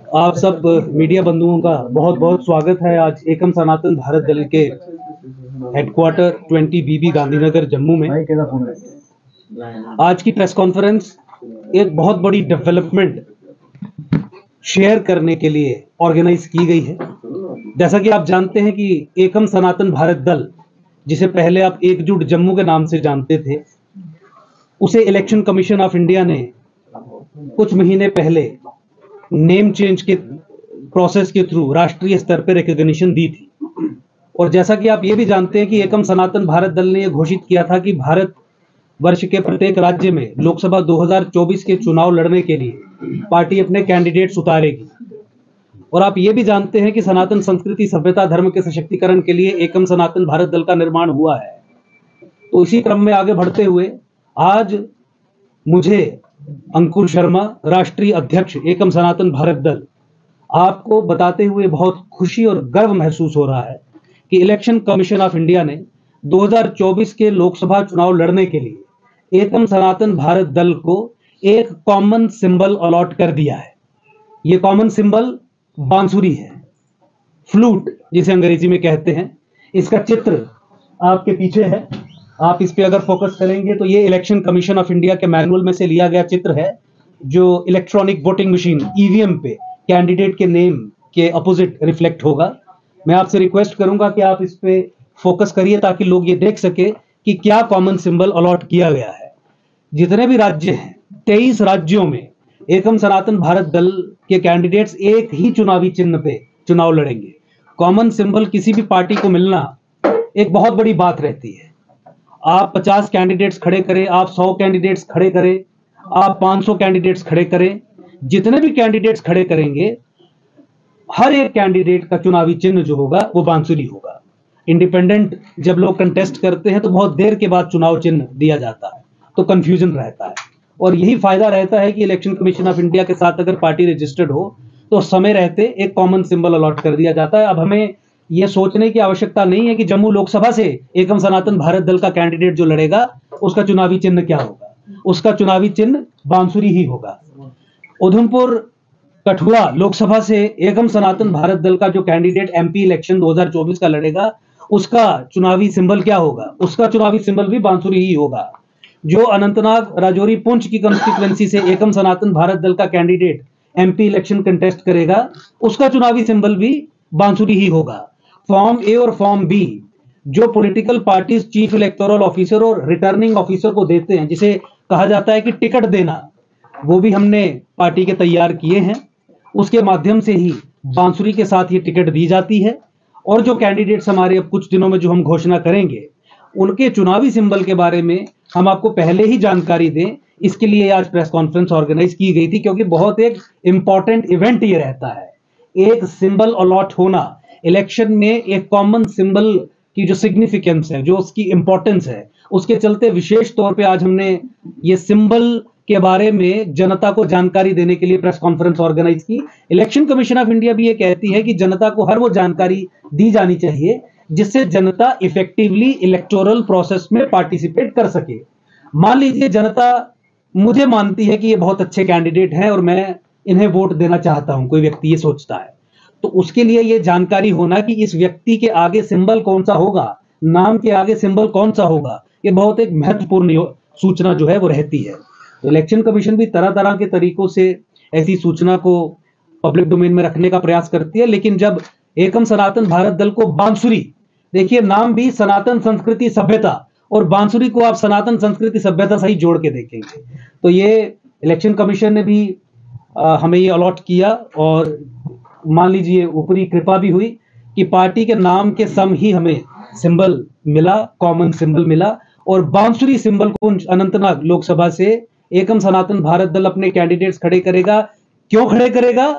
आप सब मीडिया बंधुओं का बहुत बहुत स्वागत है। आज एकम सनातन भारत दल के हेडक्वार्टर 20 बीबी गांधीनगर जम्मू में आज की प्रेस कॉन्फ्रेंस एक बहुत बड़ी डेवलपमेंट शेयर करने के लिए ऑर्गेनाइज की गई है। जैसा कि आप जानते हैं कि एकम सनातन भारत दल, जिसे पहले आप एकजुट जम्मू के नाम से जानते थे, उसे इलेक्शन कमीशन ऑफ इंडिया ने कुछ महीने पहले नेम चेंज के प्रोसेस के थ्रू राष्ट्रीय स्तर पर रिकॉग्निशन दी थी। और जैसा कि आप ये भी जानते हैं कि एकम सनातन भारत दल ने यह घोषित किया था कि भारत वर्ष के प्रत्येक राज्य में लोकसभा 2024 के चुनाव लड़ने के लिए पार्टी अपने कैंडिडेट्स उतारेगी। और आप ये भी जानते हैं कि सनातन संस्कृति, सभ्यता, धर्म के सशक्तिकरण के लिए एकम सनातन भारत दल का निर्माण हुआ है। तो इसी क्रम में आगे बढ़ते हुए आज मुझे अंकुर शर्मा, राष्ट्रीय अध्यक्ष एकम सनातन भारत दल, आपको बताते हुए बहुत खुशी और गर्व महसूस हो रहा है कि इलेक्शन कमीशन ऑफ इंडिया ने 2024 के लोकसभा चुनाव लड़ने के लिए एकम सनातन भारत दल को एक कॉमन सिंबल अलॉट कर दिया है। यह कॉमन सिंबल बांसुरी है, फ्लूट जिसे अंग्रेजी में कहते हैं। इसका चित्र आपके पीछे है। आप इस पे अगर फोकस करेंगे तो ये इलेक्शन कमीशन ऑफ इंडिया के मैनुअल में से लिया गया चित्र है, जो इलेक्ट्रॉनिक वोटिंग मशीन ईवीएम पे कैंडिडेट के नेम के अपोजिट रिफ्लेक्ट होगा। मैं आपसे रिक्वेस्ट करूंगा कि आप इस पे फोकस करिए ताकि लोग ये देख सके कि क्या कॉमन सिंबल अलॉट किया गया है। जितने भी राज्य हैं, 23 राज्यों में एकम सनातन भारत दल के कैंडिडेट्स एक ही चुनावी चिन्ह पे चुनाव लड़ेंगे। कॉमन सिंबल किसी भी पार्टी को मिलना एक बहुत बड़ी बात रहती है। आप 50 कैंडिडेट्स खड़े करें, आप 100 कैंडिडेट्स खड़े करें, आप 500 कैंडिडेट्स खड़े करें, जितने भी कैंडिडेट्स खड़े करेंगे, हर एक कैंडिडेट का चुनावी चिन्ह जो होगा वो बांसुरी होगा। इंडिपेंडेंट जब लोग कंटेस्ट करते हैं तो बहुत देर के बाद चुनाव चिन्ह दिया जाता है, तो कंफ्यूजन रहता है। और यही फायदा रहता है कि इलेक्शन कमीशन ऑफ इंडिया के साथ अगर पार्टी रजिस्टर्ड हो तो समय रहते एक कॉमन सिंबल अलॉट कर दिया जाता है। अब हमें यह सोचने की आवश्यकता नहीं है कि जम्मू लोकसभा से एकम सनातन भारत दल का कैंडिडेट जो लड़ेगा उसका चुनावी चिन्ह क्या होगा। उसका चुनावी चिन्ह बांसुरी ही होगा। उधमपुर कठुआ लोकसभा से एकम सनातन भारत दल का जो कैंडिडेट एमपी इलेक्शन 2024 का लड़ेगा, उसका चुनावी सिंबल क्या होगा? उसका चुनावी सिंबल भी बांसुरी ही होगा। जो अनंतनाग, राजौरी, पुंछ की कंस्टिट्यूएंसी से एकम सनातन भारत दल का कैंडिडेट एमपी इलेक्शन कंटेस्ट करेगा, उसका चुनावी सिंबल भी बांसुरी ही होगा। फॉर्म ए और फॉर्म बी जो political parties chief electoral officer और रिटर्निंग ऑफिसर को देते हैं, जिसे कहा जाता है कि टिकट देना, वो भी हमने पार्टी के तैयार किए हैं। उसके माध्यम से ही बांसुरी के साथ ये टिकट दी जाती है। और जो कैंडिडेट्स हमारे अब कुछ दिनों में जो हम घोषणा करेंगे, उनके चुनावी सिंबल के बारे में हम आपको पहले ही जानकारी दें, इसके लिए आज प्रेस कॉन्फ्रेंस ऑर्गेनाइज की गई थी, क्योंकि बहुत एक इंपॉर्टेंट इवेंट ये रहता है। एक सिंबल अलॉट होना इलेक्शन में, एक कॉमन सिंबल की जो सिग्निफिकेंस है, जो उसकी इंपॉर्टेंस है, उसके चलते विशेष तौर पे आज हमने ये सिंबल के बारे में जनता को जानकारी देने के लिए प्रेस कॉन्फ्रेंस ऑर्गेनाइज की। इलेक्शन कमीशन ऑफ इंडिया भी ये कहती है कि जनता को हर वो जानकारी दी जानी चाहिए जिससे जनता इफेक्टिवली इलेक्टोरल प्रोसेस में पार्टिसिपेट कर सके। मान लीजिए जनता मुझे मानती है कि ये बहुत अच्छे कैंडिडेट हैं और मैं इन्हें वोट देना चाहता हूं, कोई व्यक्ति ये सोचता है, तो उसके लिए ये जानकारी होना कि इस व्यक्ति के आगे सिंबल कौन सा होगा, नाम के आगे सिंबल कौन सा होगा, ये बहुत एक महत्वपूर्ण सूचना जो है वो रहती है। तो इलेक्शन कमीशन भी तरह तरह के तरीकों से ऐसी सूचना को पब्लिक डोमेन में रखने का प्रयास करती है। लेकिन जब एकम सनातन भारत दल को बांसुरी, देखिए नाम भी सनातन संस्कृति सभ्यता, और बांसुरी को आप सनातन संस्कृति सभ्यता से ही जोड़ के देखेंगे, तो ये इलेक्शन कमीशन ने भी हमें ये अलॉट किया। और मान लीजिए ऊपरी कृपा भी हुई कि पार्टी के नाम के सम ही हमें सिंबल मिला, कॉमन सिंबल मिला। और बांसुरी सिंबल को अनंतनाग लोकसभा से एकम सनातन भारत दल अपने कैंडिडेट्स खड़े करेगा। क्यों खड़े करेगा?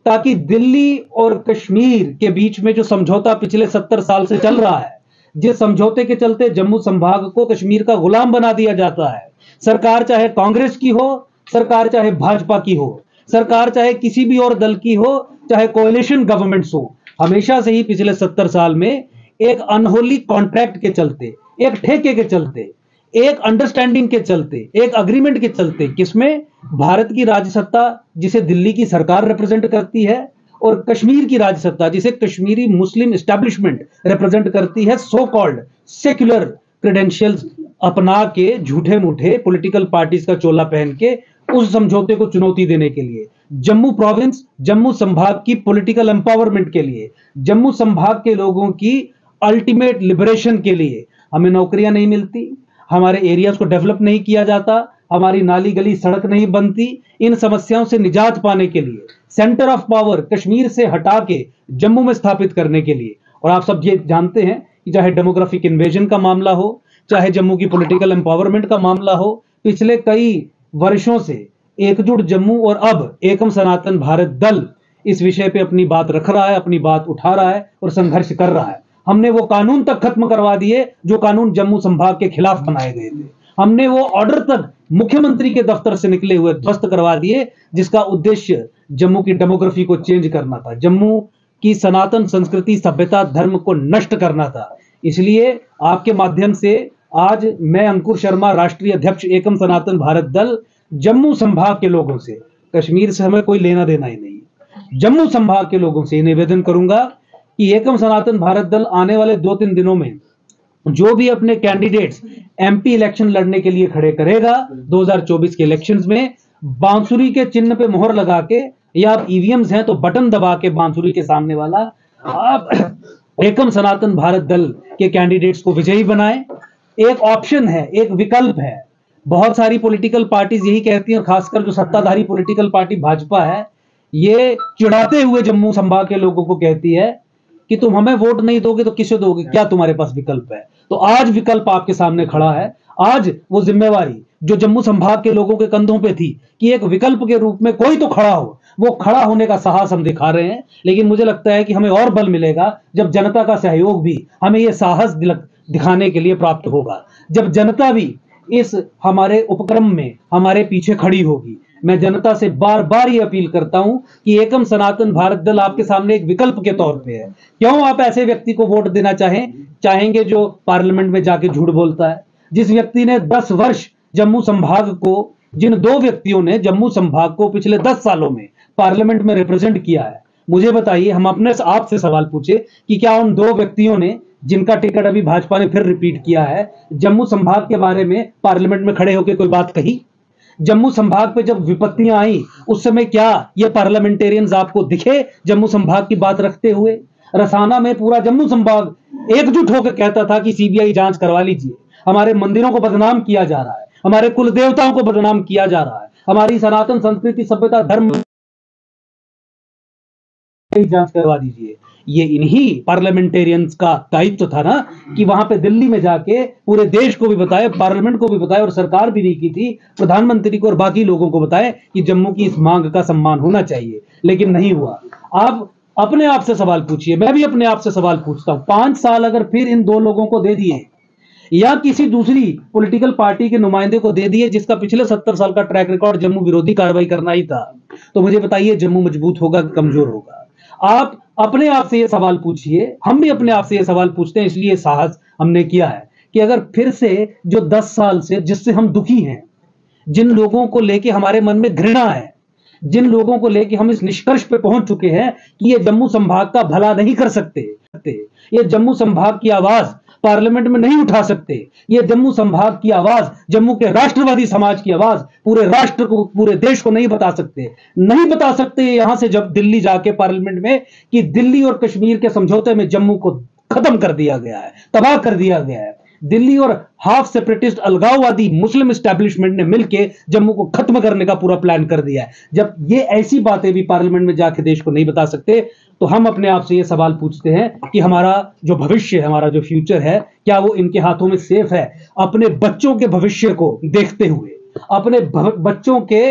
ताकि दिल्ली और कश्मीर के बीच में जो समझौता पिछले 70 साल से चल रहा है, जिस समझौते के चलते जम्मू संभाग को कश्मीर का गुलाम बना दिया जाता है, सरकार चाहे कांग्रेस की हो, सरकार चाहे भाजपा की हो, सरकार चाहे किसी भी और दल की हो, चाहे कोएलिशन गवर्नमेंट्स हो, हमेशा से ही पिछले 70 साल में एक अनहोली कॉन्ट्रैक्ट के चलते, एक ठेके के चलते एक अंडरस्टैंडिंग के चलते, एक अग्रीमेंट के चलते, किसमें भारत की राज्य सत्ता जिसे दिल्ली की सरकार रिप्रेजेंट करती है और कश्मीर की राज्य सत्ता जिसे कश्मीरी मुस्लिम एस्टैब्लिशमेंट रिप्रेजेंट करती है, सो कॉल्ड सेक्युलर क्रेडेंशियल्स अपना के झूठे मूठे पॉलिटिकल पार्टीज का चोला पहन के उस समझौते को चुनौती देने के लिए, जम्मू प्रोविंस, जम्मू संभाग की पॉलिटिकल एम्पावरमेंट के लिए, जम्मू संभाग के लोगों की अल्टीमेट लिबरेशन के लिए हमें नौकरियां नहीं मिलती, हमारे एरियाज को डेवलप नहीं किया जाता, हमारी नाली गली सड़क नहीं बनती, इन समस्याओं से निजात पाने के लिए सेंटर ऑफ पावर कश्मीर से हटा के जम्मू में स्थापित करने के लिए। और आप सब ये जानते हैं कि चाहे डेमोग्राफिक इन्वेजन का मामला हो, चाहे जम्मू की पॉलिटिकल एम्पावरमेंट का मामला हो, पिछले कई वर्षों से एकजुट जम्मू और अब एकम सनातन भारत दल इस विषय पे अपनी बात रख रहा है, अपनी बात उठा रहा है और संघर्ष कर रहा है। हमने वो कानून तक खत्म करवा दिए जो कानून जम्मू संभाग के खिलाफ बनाए गए थे। हमने वो ऑर्डर तक मुख्यमंत्री के दफ्तर से निकले हुए ध्वस्त करवा दिए जिसका उद्देश्य जम्मू की डेमोग्राफी को चेंज करना था, जम्मू की सनातन संस्कृति सभ्यता धर्म को नष्ट करना था। इसलिए आपके माध्यम से आज मैं अंकुर शर्मा, राष्ट्रीय अध्यक्ष एकम सनातन भारत दल, जम्मू संभाग के लोगों से, कश्मीर से हमें कोई लेना देना ही नहीं है, जम्मू संभाग के लोगों से निवेदन करूंगा कि एकम सनातन भारत दल आने वाले 2-3 दिनों में जो भी अपने कैंडिडेट्स एमपी इलेक्शन लड़ने के लिए खड़े करेगा 2024 के इलेक्शंस में, बांसुरी के चिन्ह पे मोहर लगा के, या आप ईवीएम्स हैं तो बटन दबा के बांसुरी के सामने वाला आप एकम सनातन भारत दल के कैंडिडेट्स को विजयी बनाएं। एक ऑप्शन है, एक विकल्प है। बहुत सारी पॉलिटिकल पार्टीज यही कहती हैं, खासकर जो सत्ताधारी पॉलिटिकल पार्टी भाजपा है, ये चिढ़ाते हुए जम्मू संभाग के लोगों को कहती है कि तुम हमें वोट नहीं दोगे तो किसे दोगे, क्या तुम्हारे पास विकल्प है। तो आज विकल्प आपके सामने खड़ा है। आज वो जिम्मेवारी जो जम्मू संभाग के लोगों के कंधों पे थी कि एक विकल्प के रूप में कोई तो खड़ा हो, वो खड़ा होने का साहस हम दिखा रहे हैं। लेकिन मुझे लगता है कि हमें और बल मिलेगा जब जनता का सहयोग भी हमें ये साहस दिखाने के लिए प्राप्त होगा, जब जनता भी इस हमारे उपक्रम में हमारे पीछे खड़ी होगी। मैं जनता से बार बार ये अपील करता हूं कि एकम सनातन भारत दल आपके सामने एक विकल्प के तौर पे है। क्यों आप ऐसे व्यक्ति को वोट देना चाहेंगे जो पार्लियामेंट में जाके झूठ बोलता है, जिस व्यक्ति ने 10 वर्ष जम्मू संभाग को, जिन 2 व्यक्तियों ने जम्मू संभाग को पिछले 10 सालों में पार्लियामेंट में रिप्रेजेंट किया है। मुझे बताइए, हम अपने आपसे सवाल पूछे कि क्या उन 2 व्यक्तियों ने, जिनका टिकट अभी भाजपा ने फिर रिपीट किया है, जम्मू संभाग के बारे में पार्लियामेंट में खड़े होकर कोई बात कही? जम्मू संभाग पे जब विपत्तियां आई उस समय क्या ये पार्लियामेंटेरियंस आपको दिखे जम्मू संभाग की बात रखते हुए? रसाना में पूरा जम्मू संभाग एकजुट होकर कहता था कि सीबीआई जांच करवा लीजिए, हमारे मंदिरों को बदनाम किया जा रहा है, हमारे कुल देवताओं को बदनाम किया जा रहा है, हमारी सनातन संस्कृति सभ्यता धर्म जांच करवा दीजिए। ये इन्हीं पार्लियामेंटेरियंस का दायित्व था ना कि वहां पे दिल्ली में जाके पूरे देश को भी बताए, पार्लियामेंट को भी बताए, और सरकार भी नहीं की थी, प्रधानमंत्री को और बाकी लोगों को बताए कि जम्मू की इस मांग का सम्मान होना चाहिए, लेकिन नहीं हुआ। आप अपने आप से सवाल पूछिए, मैं भी अपने आप से सवाल पूछता हूं, 5 साल अगर फिर इन 2 लोगों को दे दिए या किसी दूसरी पॉलिटिकल पार्टी के नुमाइंदे को दे दिए जिसका पिछले 70 साल का ट्रैक रिकॉर्ड जम्मू विरोधी कार्रवाई करना ही था, तो मुझे बताइए जम्मू मजबूत होगा कि कमजोर होगा? आप अपने आप से ये सवाल पूछिए। हम भी अपने आप से ये सवाल पूछते हैं, इसलिए साहस हमने किया है कि अगर फिर से जो 10 साल से जिससे हम दुखी हैं, जिन लोगों को लेके हमारे मन में घृणा है, जिन लोगों को लेके हम इस निष्कर्ष पे पहुंच चुके हैं कि ये जम्मू संभाग का भला नहीं कर सकते, ये जम्मू संभाग की आवाज पार्लियामेंट में नहीं उठा सकते, ये जम्मू संभाग की आवाज, जम्मू के राष्ट्रवादी समाज की आवाज पूरे राष्ट्र को, पूरे देश को नहीं बता सकते यहां से जब दिल्ली जाके पार्लियामेंट में कि दिल्ली और कश्मीर के समझौते में जम्मू को खत्म कर दिया गया है, तबाह कर दिया गया है। दिल्ली और हाफ सेपरेटिस्ट अलगाववादी मुस्लिम एस्टैब्लिशमेंट ने मिलकर जम्मू को खत्म करने का पूरा प्लान कर दिया है। जब ये ऐसी बातें भी पार्लियामेंट में जाके देश को नहीं बता सकते, तो हम अपने आप से ये सवाल पूछते हैं कि हमारा जो भविष्य है, हमारा जो फ्यूचर है, क्या वो इनके हाथों में सेफ है? अपने बच्चों के भविष्य को देखते हुए, अपने बच्चों के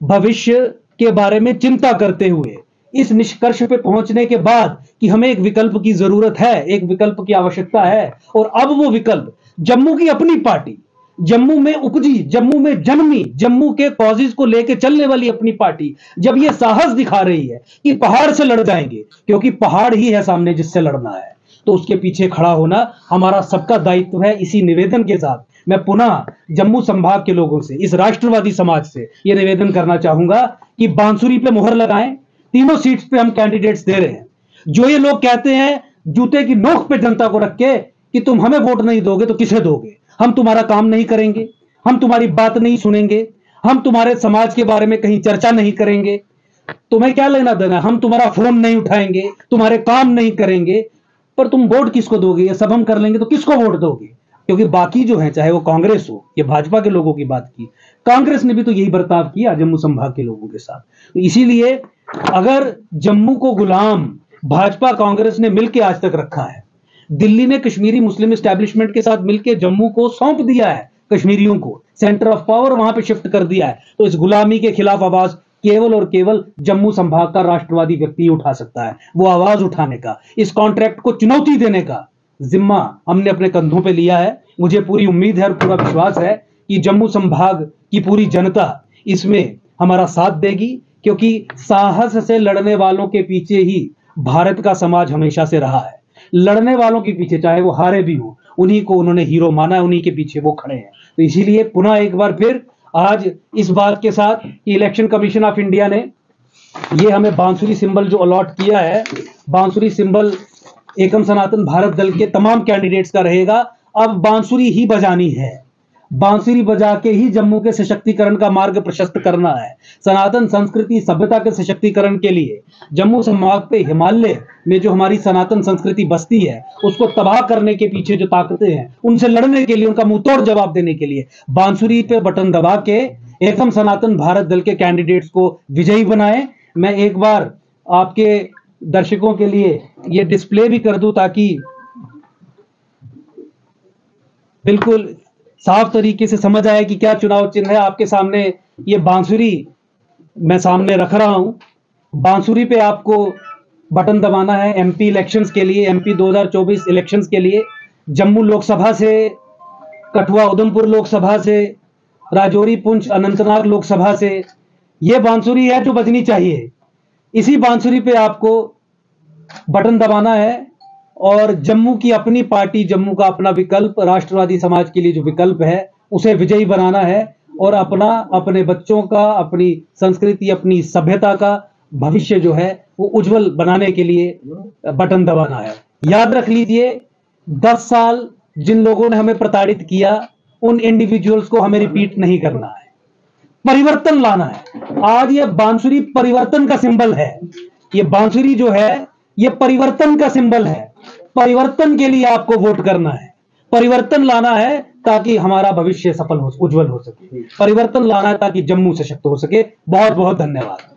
भविष्य के बारे में चिंता करते हुए, इस निष्कर्ष पे पहुंचने के बाद कि हमें एक विकल्प की जरूरत है, एक विकल्प की आवश्यकता है, और अब वो विकल्प जम्मू की अपनी पार्टी, जम्मू में उपजी, जम्मू में जन्मी, जम्मू के कॉजेज को लेकर चलने वाली अपनी पार्टी जब ये साहस दिखा रही है कि पहाड़ से लड़ जाएंगे, क्योंकि पहाड़ ही है सामने जिससे लड़ना है, तो उसके पीछे खड़ा होना हमारा सबका दायित्व है। इसी निवेदन के साथ मैं पुनः जम्मू संभाग के लोगों से, इस राष्ट्रवादी समाज से यह निवेदन करना चाहूंगा कि बांसुरी पे मुहर लगाएं। तीनों सीट्स पे हम कैंडिडेट्स दे रहे हैं। जो ये लोग कहते हैं जूते की नोक पे जनता को रख के कि तुम हमें वोट नहीं दोगे तो किसे दोगे, हम तुम्हारा काम नहीं करेंगे, हम तुम्हारी बात नहीं सुनेंगे, हम तुम्हारे समाज के बारे में कहीं चर्चा नहीं करेंगे, तुम्हें क्या लेना देना, हम तुम्हारा फोन नहीं उठाएंगे, तुम्हारे काम नहीं करेंगे, पर तुम वोट किसको दोगे, ये सब हम कर लेंगे तो किसको वोट दोगे? क्योंकि बाकी जो है, चाहे वो कांग्रेस हो, ये भाजपा के लोगों की बात की, कांग्रेस ने भी तो यही बर्ताव किया जम्मू संभाग के लोगों के साथ। तो इसीलिए अगर जम्मू को गुलाम भाजपा कांग्रेस ने मिलकर आज तक रखा है, दिल्ली ने कश्मीरी मुस्लिम एस्टैब्लिशमेंट के साथ मिलकर जम्मू को सौंप दिया है, कश्मीरियों को सेंटर ऑफ पावर वहां पे शिफ्ट कर दिया है, तो इस गुलामी के खिलाफ आवाज केवल और केवल जम्मू संभाग का राष्ट्रवादी व्यक्ति उठा सकता है। वो आवाज उठाने का, इस कॉन्ट्रैक्ट को चुनौती देने का जिम्मा हमने अपने कंधों पे लिया है। मुझे पूरी उम्मीद है और पूरा विश्वास है कि जम्मू संभाग की पूरी जनता इसमें हमारा साथ देगी, क्योंकि साहस से लड़ने वालों के पीछे ही भारत का समाज हमेशा से रहा है। लड़ने वालों के पीछे, चाहे वो हारे भी हो, उन्हीं को उन्होंने हीरो माना है, उन्हीं के पीछे वो खड़े हैं। तो इसीलिए पुनः एक बार फिर आज इस बात के साथ कि इलेक्शन कमीशन ऑफ इंडिया ने ये हमें बांसुरी सिंबल जो अलॉट किया है, बांसुरी सिंबल एकम सनातन भारत दल के तमाम कैंडिडेट्स का रहेगा। अब बांसुरी ही बजानी है, बांसुरी बजा के ही जम्मू के सशक्तिकरण का मार्ग प्रशस्त करना है। सनातन संस्कृति सभ्यता के सशक्तिकरण के लिए जम्मू संभाग पे हिमालय में जो हमारी सनातन संस्कृति बसती है, उसको तबाह करने के पीछे जो ताकतें हैं, उनसे लड़ने के लिए, उनका मुंहतोड़ जवाब देने के लिए बांसुरी पे बटन दबा के एकम सनातन भारत दल के कैंडिडेट्स को विजयी बनाएं। मैं एक बार आपके दर्शकों के लिए ये डिस्प्ले भी कर दूं ताकि बिल्कुल साफ तरीके से समझ आए कि क्या चुनाव चिन्ह है। आपके सामने ये बांसुरी मैं सामने रख रहा हूं। बांसुरी पे आपको बटन दबाना है एमपी इलेक्शंस के लिए, एमपी 2024 इलेक्शंस के लिए। जम्मू लोकसभा से, कठुआ उधमपुर लोकसभा से, राजौरी पुंछ अनंतनाग लोकसभा से ये बांसुरी है जो बजनी चाहिए। इसी बांसुरी पे आपको बटन दबाना है और जम्मू की अपनी पार्टी, जम्मू का अपना विकल्प, राष्ट्रवादी समाज के लिए जो विकल्प है, उसे विजयी बनाना है और अपना, अपने बच्चों का, अपनी संस्कृति, अपनी सभ्यता का भविष्य जो है वो उज्जवल बनाने के लिए बटन दबाना है। याद रख लीजिए, 10 साल जिन लोगों ने हमें प्रताड़ित किया, उन इंडिविजुअल्स को हमें रिपीट नहीं करना है, परिवर्तन लाना है। आज ये बांसुरी परिवर्तन का सिंबल है। ये बांसुरी जो है ये परिवर्तन का सिंबल है। परिवर्तन के लिए आपको वोट करना है, परिवर्तन लाना है ताकि हमारा भविष्य सफल हो, उज्जवल हो सके। परिवर्तन लाना है ताकि जम्मू सशक्त हो सके। बहुत बहुत धन्यवाद।